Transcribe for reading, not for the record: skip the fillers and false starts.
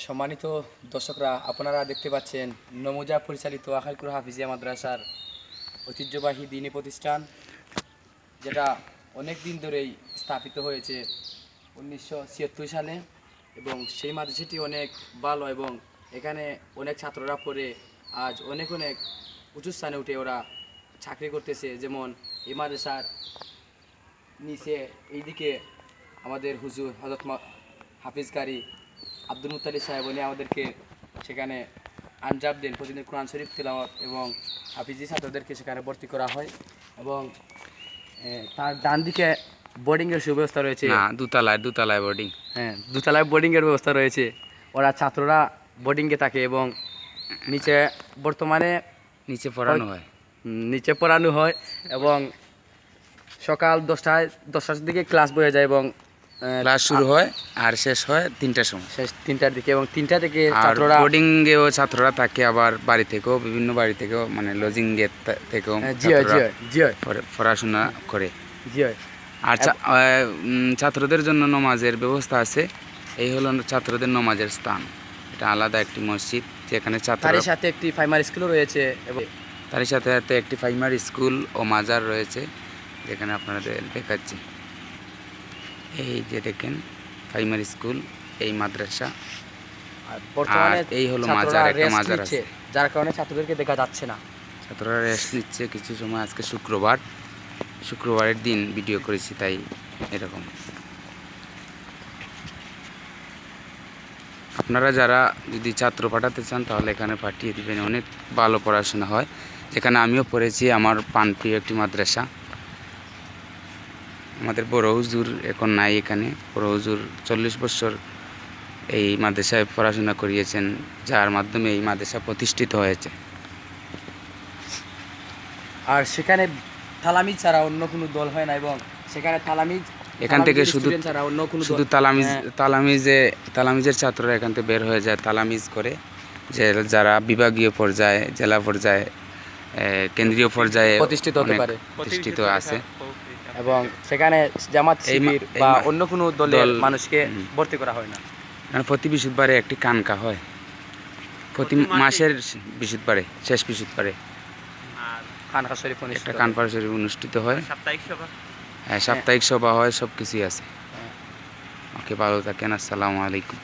সম্মানিত দর্শকরা, আপনারা দেখতে পাচ্ছেন নমুজা পরিচালিত আখাইকুর হাফিজিয়া মাদ্রাসার ঐতিহ্যবাহী দ্বীনী প্রতিষ্ঠান, যেটা অনেক দিন ধরেই স্থাপিত হয়েছে 1976 সালে। এবং সেই মাদ্রাসাটি অনেক ভালো এবং এখানে অনেক ছাত্ররা পড়ে আজ অনেক উঁচু স্থানে উঠে ওরা চাকরি করতেছে। যেমন এই মাদ্রাসার নিচে এইদিকে আমাদের হুজুর হযরত হাফিজ কারি আব্দুল মুত্তালিব সাহেব উনি আমাদেরকে সেখানে আনজাব দেন, প্রতিদিন কোরআন শরীফ তেলাওয়াত এবং হাফিজি ছাত্রদেরকে সেখানে ভর্তি করা হয়। এবং তার ডান দিকে বোর্ডিংয়ের সুব্যবস্থা রয়েছে। না, দোতলায় বোর্ডিং। হ্যাঁ, দোতলায় বোর্ডিংয়ের ব্যবস্থা রয়েছে। ওরা ছাত্ররা বোর্ডিংয়ে থাকে এবং নিচে বর্তমানে নিচে পড়ানো হয় এবং সকাল 10টার দিকে ক্লাস বয়ে যায় এবং ক্লাস শুরু হয় আর শেষ হয় 3টার সময়, শেষ 3টার দিকে। এবং 3টা থেকে ছাত্ররা বোর্ডিংয়েও ছাত্ররা থাকে, আবার বাড়ি থেকেও বিভিন্ন বাড়ি থেকেও মানে লজিংয়ে থেকেও পড়াশোনা করে। আর ছাত্রদের জন্য নমাজের ব্যবস্থা আছে। এই হলো ছাত্রদের নমাজের স্থান। এটা আলাদা একটি মসজিদ যেখানে তারই সাথে একটি প্রাইমারি স্কুলও রয়েছে এবং তারই সাথে একটি প্রাইমারি স্কুল ও মাজার রয়েছে, যেখানে আপনাদের দেখাচ্ছি। এই যে দেখেন প্রাইমারি স্কুল, এই মাদ্রাসা, আর বর্তমানে এই হলো মাজার, একটা মাজার আছে, যার কারণে ছাত্রদেরকে দেখা যাচ্ছে না। ছাত্ররা রেস্ট নিচ্ছে কিছু সময়। আজকে শুক্রবারের দিন ভিডিও করেছি, তাই এরকম। আপনারা যারা যদি ছাত্র পাঠাতে চান তাহলে এখানে পাঠিয়ে দিবেন। অনেক ভালো পড়াশোনা হয়, যেখানে আমিও পড়েছি। আমার প্রাণপ্রিয় একটি মাদ্রাসা। আমাদের বড় হুজুর এখন নাই এখানে। বড় হুজুর 40 বছর এই মাদ্রাসায় পড়াশোনা করিয়েছেন, যার মাধ্যমে এই মাদ্রাসা প্রতিষ্ঠিত হয়েছে। আর সেখানে তালামিজ ছাড়া অন্য কোনো দল হয় না এবং সেখানে এখান থেকে শুধু তালামিজের ছাত্ররা এখান থেকে বের হয়ে যায়, তালামিজ করে, যে যারা বিভাগীয় পর্যায়ে, জেলা পর্যায়ে, কেন্দ্রীয় পর্যায়ে প্রতিষ্ঠিত আছে। এবং সেখানে জামাত শিবির বা অন্য কোনো দলের মানুষকে ভর্তি করা হয় না। প্রতি বৃহস্পতিবারে একটি কানকা হয়, প্রতি মাসের বৃহস্পতিবারে, শেষ বৃহস্পতিবারে একটা কানকা শরীফ অনুষ্ঠিত হয়। সাপ্তাহিক সভা হয়, সব কিছুই আছে। ওকে, ভালো থাকেন। আসসালামু আলাইকুম।